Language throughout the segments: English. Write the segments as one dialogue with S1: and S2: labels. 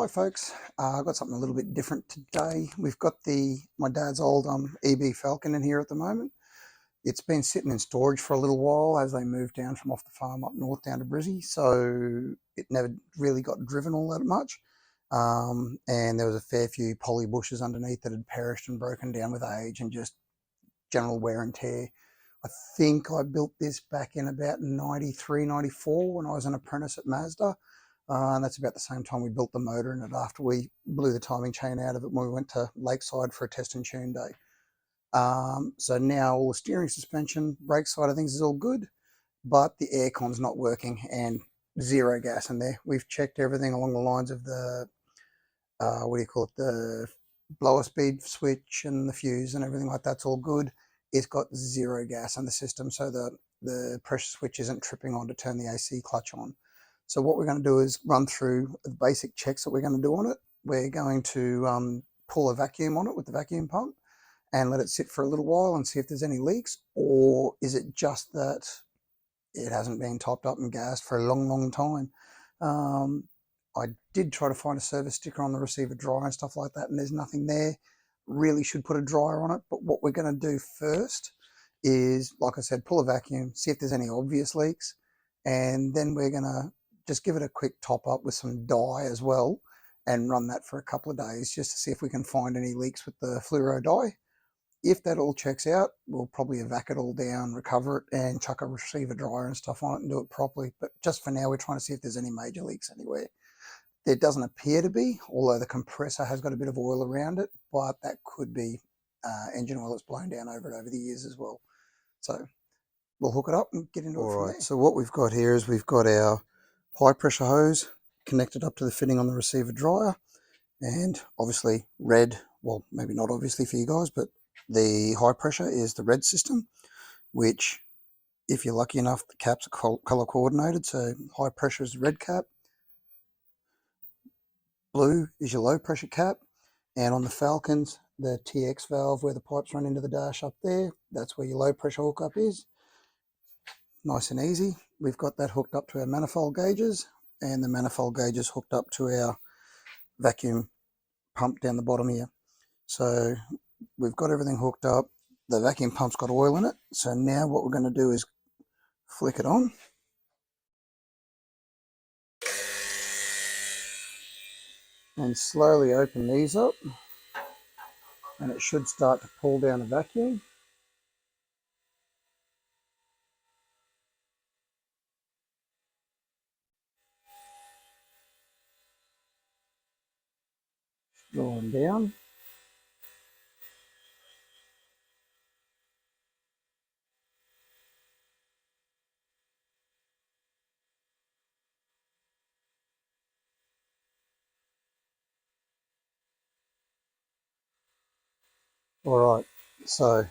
S1: Hi folks, I've got something a little bit different today. We've got my dad's old EB Falcon in here at the moment. It's been sitting in storage for a little while as they moved down from off the farm up north down to Brizzy, so it never really got driven all that much. And there was a fair few poly bushes underneath that had perished and broken down with age and just general wear and tear. I think I built this back in about 93, 94 when I was an apprentice at Mazda. And that's about the same time we built the motor in it after we blew the timing chain out of it when we went to Lakeside for a test and tune day. So now all the steering, suspension, brake side of things is all good, but the aircon's not working and zero gas in there. We've checked everything along the lines of the, the blower speed switch and the fuse and everything like that's all good. It's got zero gas in the system, so the pressure switch isn't tripping on to turn the AC clutch on. So what we're going to do is run through the basic checks that we're going to do on it. We're going to pull a vacuum on it with the vacuum pump and let it sit for a little while and see if there's any leaks, or is it just that it hasn't been topped up and gassed for a long time. I did try to find a service sticker on the receiver dryer and stuff like that, and there's nothing there. Really should put a dryer on it, but what we're going to do first is, like I said, pull a vacuum, see if there's any obvious leaks, and then we're going to just give it a quick top up with some dye as well and run that for a couple of days just to see if we can find any leaks with the fluoro dye. If that all checks out, we'll probably evac it all down, recover it, and chuck a receiver dryer and stuff on it and do it properly. But just for now, we're trying to see if there's any major leaks anywhere. There doesn't appear to be, although the compressor has got a bit of oil around it, but that could be engine oil that's blown down over it over the years as well. So we'll hook it up and get into it from there. So what we've got here is we've got our high pressure hose connected up to the fitting on the receiver dryer, and obviously red, well maybe not obviously for you guys, but the high pressure is the red system, which if you're lucky enough the caps are color coordinated, so high pressure is the red cap, blue is your low pressure cap, and on the Falcons the TX valve where the pipes run into the dash up there, that's where your low pressure hookup is. Nice and easy. We've got that hooked up to our manifold gauges, and the manifold gauges hooked up to our vacuum pump down the bottom here. So we've got everything hooked up. The vacuum pump's got oil in it, so now what we're going to do is flick it on. And slowly open these up, and it should start to pull down the vacuum. Drawing down. Alright, so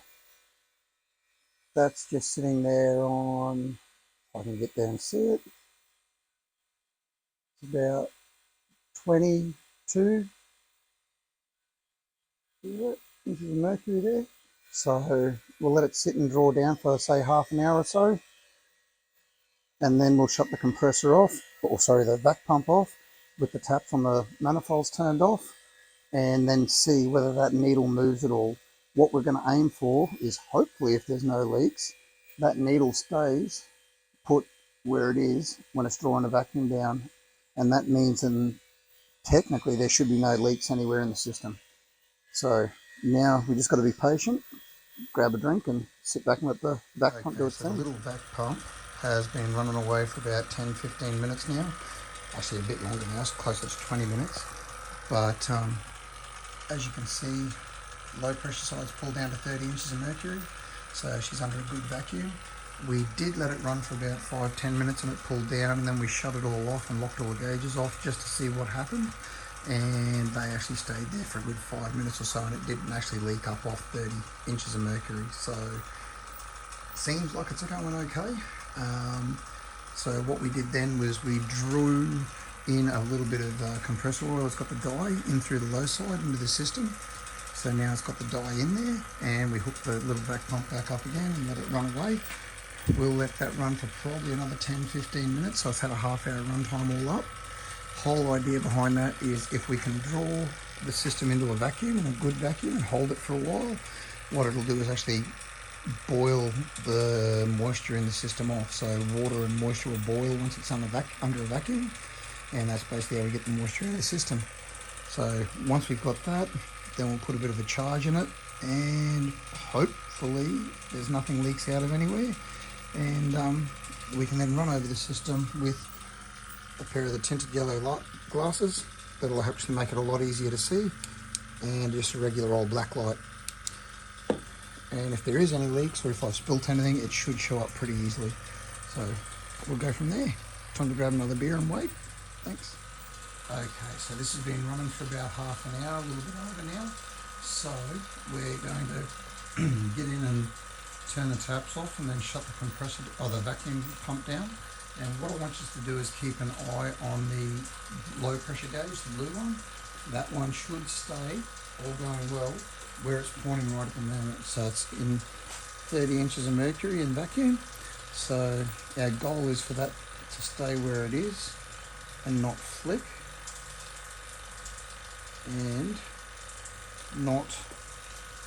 S1: that's just sitting there on, if I can get there and see it, it's about 22 inches of mercury there. So we'll let it sit and draw down for say half an hour or so, and then we'll shut the compressor off, or sorry, the vac pump off with the taps on the manifolds turned off, and then see whether that needle moves at all. What we're going to aim for is, hopefully if there's no leaks, that needle stays put where it is when it's drawing the vacuum down, and that means then technically there should be no leaks anywhere in the system. So now we just got to be patient, grab a drink and sit back and let the vac pump do its thing. The little vac pump has been running away for about 10-15 minutes now. Actually a bit longer now, it's closer to 20 minutes. But as you can see, low pressure side's pulled down to 30 inches of mercury, so she's under a good vacuum. We did let it run for about 5-10 minutes and it pulled down, and then we shut it all off and locked all the gauges off just to see what happened, and they actually stayed there for a good 5 minutes or so, and it didn't actually leak up off 30 inches of mercury. So seems like it's going okay. So what we did then was we drew in a little bit of compressor oil. It's got the dye in through the low side into the system. So now it's got the dye in there, and we hook the little vac pump back up again and let it run away. We'll let that run for probably another 10-15 minutes, so it's had a half-hour run time all up. whole idea behind that is if we can draw the system into a vacuum, and a good vacuum, and hold it for a while, what it'll do is actually boil the moisture in the system off. So water and moisture will boil once it's under a vacuum, and that's basically how we get the moisture out of the system. So once we've got that, then we'll put a bit of a charge in it, and hopefully there's nothing leaks out of anywhere, and we can then run over the system with a pair of the tinted yellow light glasses. That'll actually make it a lot easier to see, and just a regular old black light. And if there is any leaks, or if I've spilt anything, it should show up pretty easily. So we'll go from there. Time to grab another beer and wait. Thanks. Okay, so this has been running for about half an hour, a little bit over now. So we're going to get in and turn the taps off, and then shut the compressor or the vacuum pump down. And what I want you to do is keep an eye on the low pressure gauge, the blue one. That one should stay, all going well, where it's pointing right at the moment. So it's in 30 inches of mercury in vacuum. So our goal is for that to stay where it is and not flick, and not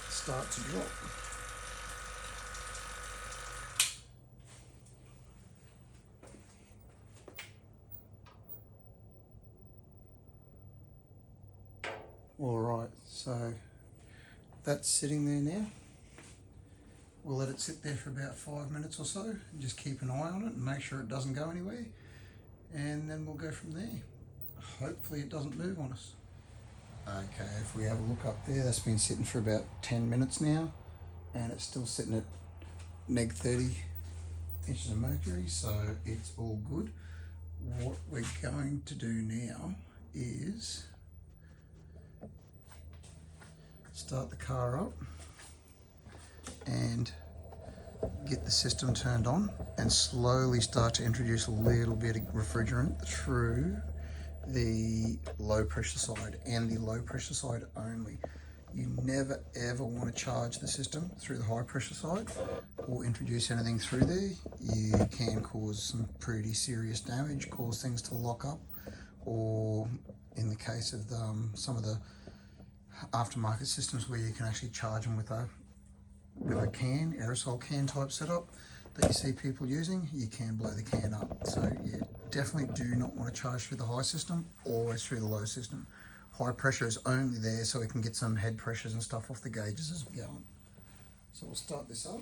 S1: start to drop. Alright, so that's sitting there now. We'll let it sit there for about 5 minutes or so, and just keep an eye on it and make sure it doesn't go anywhere, and then we'll go from there. Hopefully it doesn't move on us. Okay, if we have a look up there, that's been sitting for about 10 minutes now, and it's still sitting at neg 30 inches of mercury, so it's all good. What we're going to do now is start the car up and get the system turned on, and slowly start to introduce a little bit of refrigerant through the low pressure side, and the low pressure side only. You never ever want to charge the system through the high pressure side or introduce anything through there. You can cause some pretty serious damage, cause things to lock up, or in the case of some of the aftermarket systems where you can actually charge them with a can, aerosol can type setup that you see people using, you can blow the can up. So you definitely do not want to charge through the high system, always through the low system. High pressure is only there so we can get some head pressures and stuff off the gauges as we go on. So we'll start this up.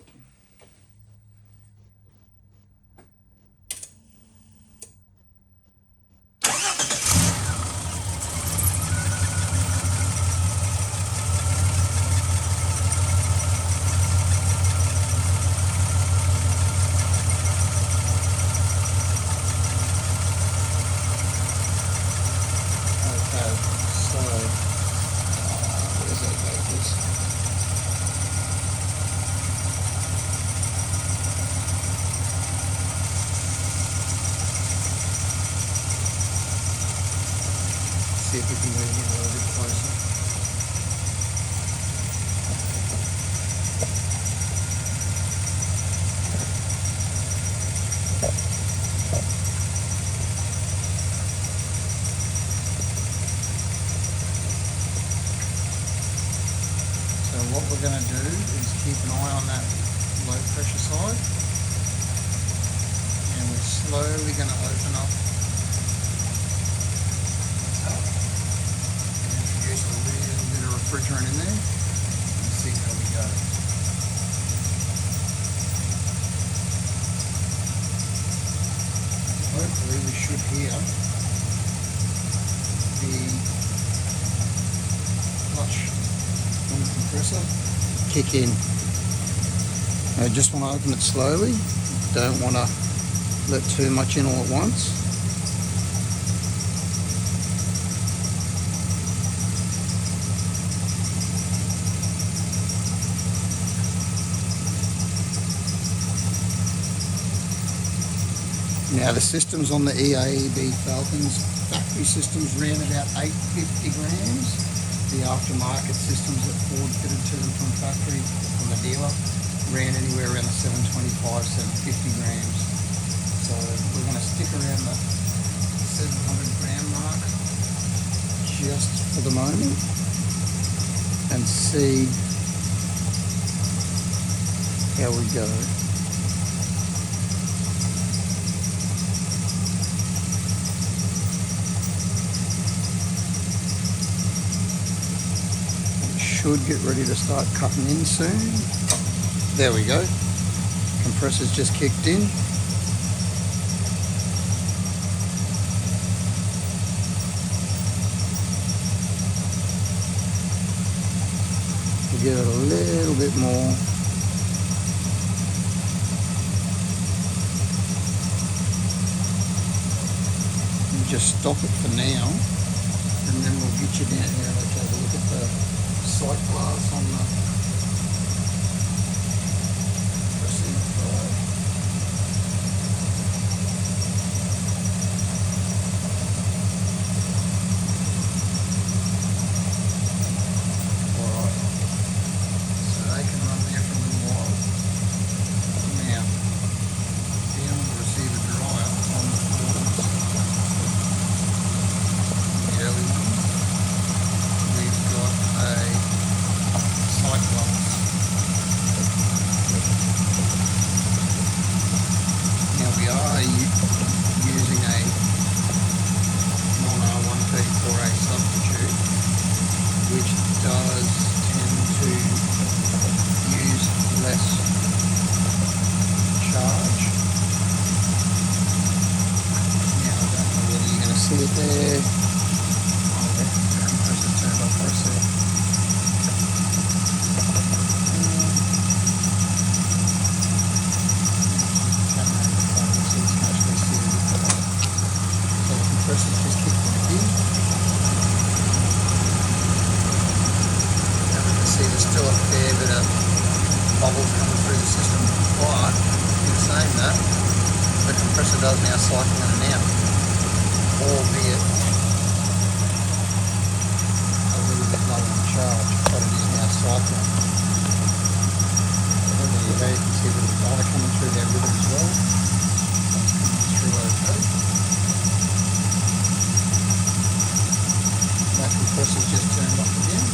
S1: See if we can move it a little bit closer. So what we're going to do is keep an eye on that low pressure side, and we're slowly going to open up refrigerant in there and see how we go. Hopefully we should hear the clutch on the compressor kick in. I just want to open it slowly, don't want to let too much in all at once. Now the systems on the EAEB Falcons factory systems ran about 850 grams. The aftermarket systems that Ford fitted to them from factory, from the dealer, ran anywhere around the 725, 750 grams. So we're going to stick around the 700 gram mark just for the moment and see how we go. It should get ready to start cutting in soon. There we go. Compressor's just kicked in. We'll give it a little bit more. And just stop it for now, and then we'll get you down here and let's have a look at the sight glass on the receiver side. Using a non-R134A substitute, which does tend to use less charge. Now I don't know whether you're going to see it there. Oh, the compressor's turned off for a sec. Compressor's just kicked back in. Now we can see there's still a fair bit of bubbles coming through the system, but in saying that, the compressor does now cycle in and out, albeit a little bit low on charge, but it is now cycling. So there you go, you can see the data coming through there with it as well. That's coming through okay. That compressor's just turned off again.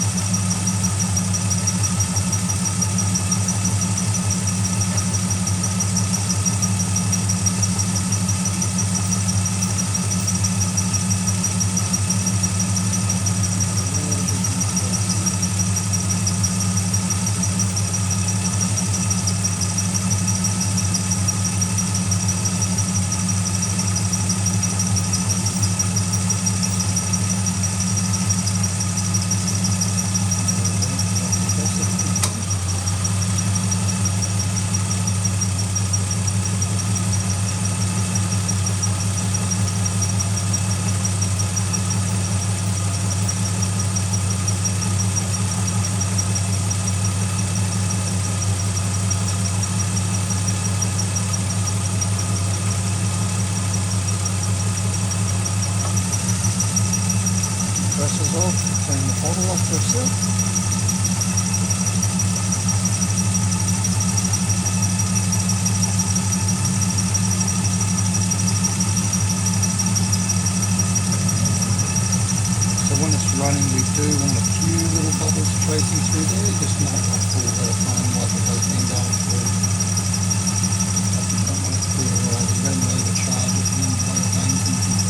S1: Compressor's off, turn the bottle off for a sec. So when it's running, we do want a few little bubbles tracing through there, just not a full bit of foam like it has been going through. I just don't want to clear all the red lever charges and then blow it down into the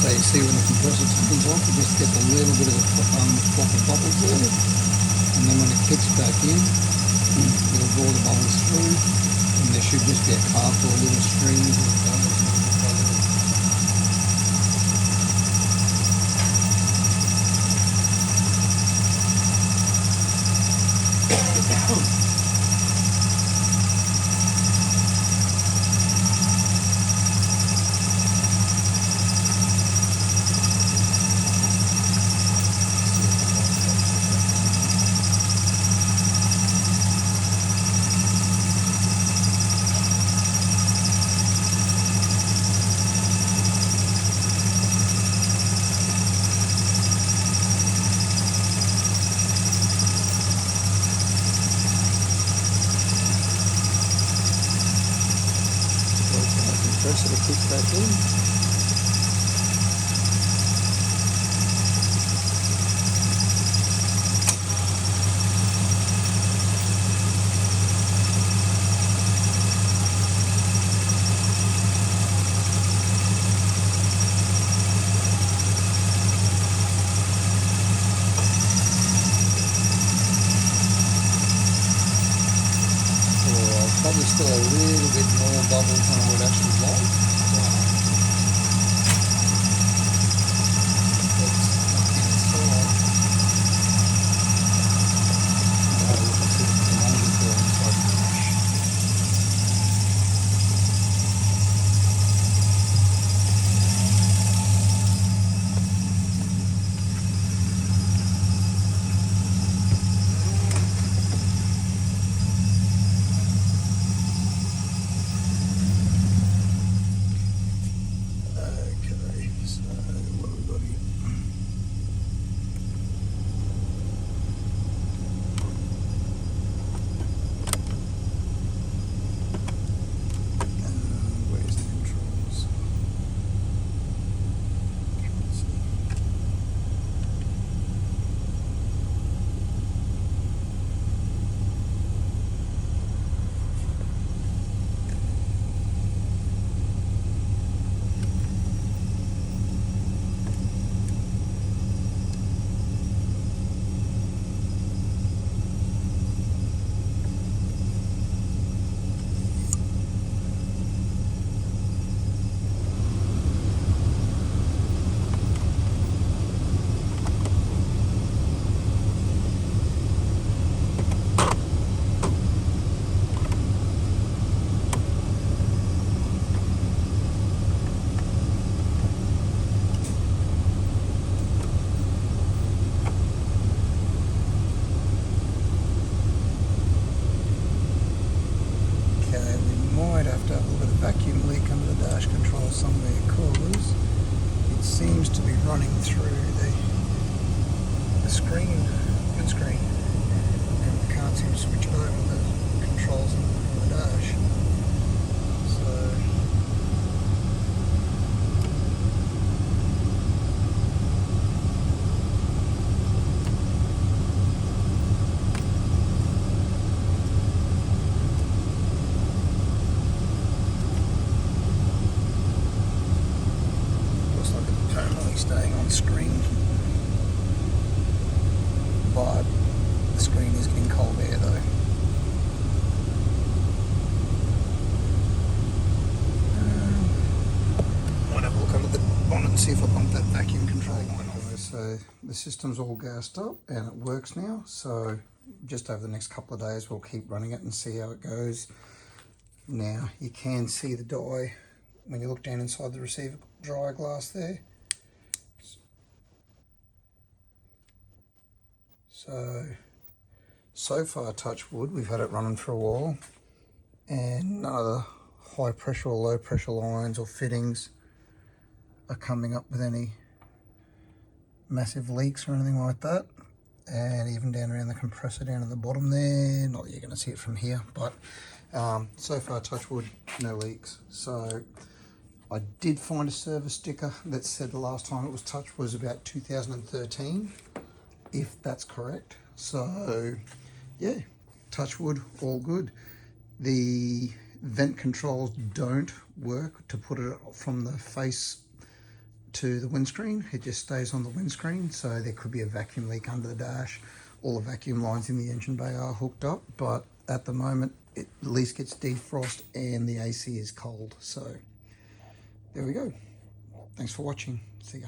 S1: So you see when the compressor comes off, it just gets a little bit of a flop of bubbles there, and then when it kicks back in, it'll draw the bubbles through, and there should just be a couple of little streams of bubbles. compressor to kick back in. Probably still a little bit more bubbles than I would actually like. Vacuum leak under the dash control somewhere because it seems to be running through the screen, windscreen, and we can't seem to switch it over the controls on the dash. So staying on screen, but the screen is getting cold air though. Might have a look under the bonnet and see if I pump that vacuum control line off. So the system's all gassed up and it works now, so just over the next couple of days we'll keep running it and see how it goes. Now you can see the dye when you look down inside the receiver dryer glass there. So far, touch wood, we've had it running for a while and none of the high pressure or low pressure lines or fittings are coming up with any massive leaks or anything like that. And even down around the compressor down at the bottom there, not that you're going to see it from here, but so far, touch wood, no leaks. So I did find a service sticker that said the last time it was touched was about 2013. If that's correct. So yeah, touch wood, all good. The vent controls don't work to put it from the face to the windscreen. It just stays on the windscreen, so there could be a vacuum leak under the dash. All the vacuum lines in the engine bay are hooked up, but at the moment it at least gets defrost and the AC is cold. So there we go. Thanks for watching. See ya.